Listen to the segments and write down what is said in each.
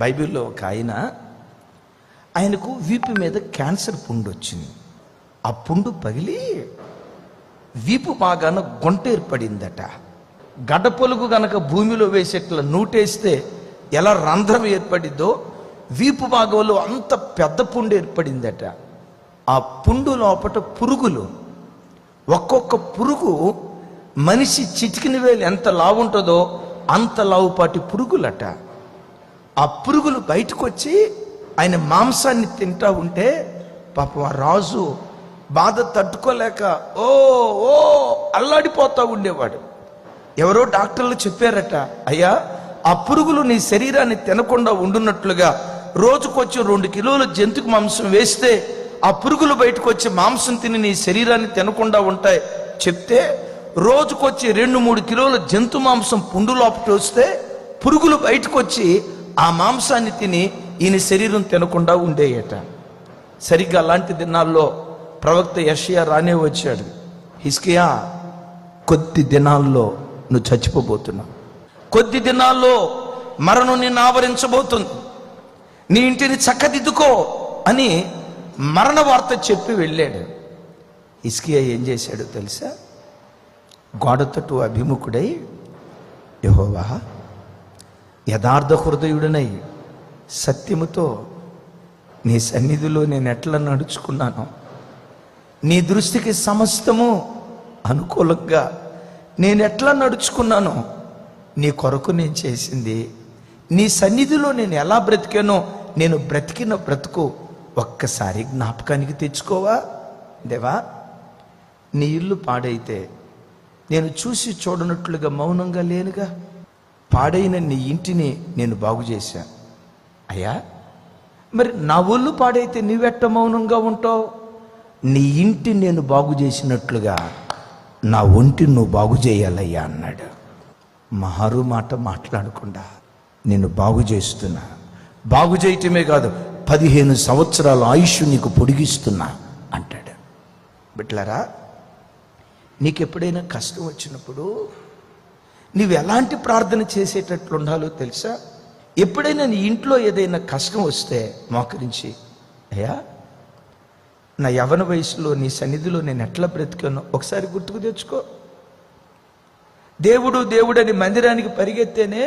బైబిల్లో ఒక ఆయనకు వీపు మీద క్యాన్సర్ పుండు వచ్చింది. ఆ పుండు పగిలి వీపు బాగాన గుంట ఏర్పడిందట. గడ్డపొలుగు గనక భూమిలో వేసేట్లా నూటేస్తే ఎలా రంధ్రం ఏర్పడిద్దో వీపు భాగంలో అంత పెద్ద పుండు ఏర్పడిందట. ఆ పుండు లోపట పురుగులు, ఒక్కొక్క పురుగు మనిషి చిటికిన వేలు ఎంత లావు ఉంటుందో అంత లావుపాటి పురుగులట. ఆ పురుగులు బయటకు వచ్చి ఆయన మాంసాన్ని తింటా ఉంటే పాపం ఆ రాజు బాధ తట్టుకోలేక ఓ ఓ అల్లాడిపోతా ఉండేవాడు. ఎవరో డాక్టర్లు చెప్పారట, అయ్యా ఆ పురుగులు నీ శరీరాన్ని తినకుండా ఉండున్నట్లుగా రోజుకొచ్చి 2 కిలోల జంతుకు మాంసం వేస్తే ఆ పురుగులు బయటకు వచ్చి మాంసం తిని నీ శరీరాన్ని తినకుండా ఉంటాయి చెప్తే, రోజుకొచ్చి 2-3 కిలోల జంతు మాంసం పుండు లోపట వస్తే పురుగులు బయటకు వచ్చి ఆ మాంసాన్ని తిని ఈయన శరీరం తినకుండా ఉండేయట. సరిగ్గా అలాంటి దినాల్లో ప్రవక్త యెషయా రానే వచ్చాడు. హిజ్కియా, కొద్ది దినాల్లో నువ్వు చచ్చిపోబోతున్నావు, కొద్ది దినాల్లో మరణం నిన్ను ఆవరించబోతుంది, నీ ఇంటిని చక్కదిద్దుకో అని మరణ వార్త చెప్పి వెళ్ళాడు. హిజ్కియా ఏం చేశాడో తెలుసా? గోడతోటి అభిముఖుడై, యెహోవా యథార్థ హృదయుడనై సత్యముతో నీ సన్నిధిలో నేను ఎట్లా నడుచుకున్నానో, నీ దృష్టికి సమస్తము అనుకూలంగా నేను ఎట్లా నడుచుకున్నానో, నీ కొరకు నేను చేసింది, నీ సన్నిధిలో నేను ఎలా బ్రతికానో, నేను బ్రతికిన బ్రతుకు ఒక్కసారి జ్ఞాపకానికి తెచ్చుకోవా దేవా. నీ ఇల్లు పాడైతే నేను చూసి చూడనట్లుగా మౌనంగా లేనుగా. పాడైన నీ ఇంటిని నేను బాగు చేశా అయ్యా. మరి నా ఒళ్ళు పాడైతే నీవెట్ట మౌనంగా ఉంటావు? నీ ఇంటి నేను బాగు చేసినట్లుగా నా ఒంటిని నువ్వు బాగు చేయాలయ్యా అన్నాడు. మారు మాట మాట్లాడకుండా నేను బాగు చేస్తున్నా, బాగు చేయటమే కాదు 15 సంవత్సరాల ఆయుష్ నీకు పొడిగిస్తున్నా అంటాడు. బిడ్డలారా, నీకు ఎప్పుడైనా కష్టం వచ్చినప్పుడు నీవు ఎలాంటి ప్రార్థన చేసేటట్లు ఉండాలో తెలుసా? ఎప్పుడైనా నీ ఇంట్లో ఏదైనా కష్టం వస్తే మోకరించి, అయ్యా నా యవ్వన వయసులో నీ సన్నిధిలో నేను ఎట్లా బ్రతికానో ఒకసారి గుర్తుకు తెచ్చుకో. దేవుడు దేవుడని మందిరానికి పరిగెత్తేనే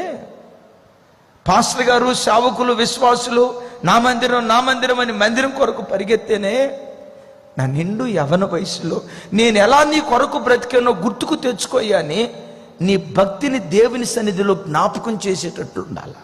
పాస్టర్ గారు, సేవకులు, విశ్వాసులు నా మందిరం అని మందిరం కొరకు పరిగెత్తేనే నా నిండు యవ్వన వయసులో నేను ఎలా నీ కొరకు బ్రతికానో గుర్తుకు తెచ్చుకోయని నీ భక్తిని దేవుని సన్నిధిలో జ్ఞాపకం చేసేటట్లు ఉండాలి.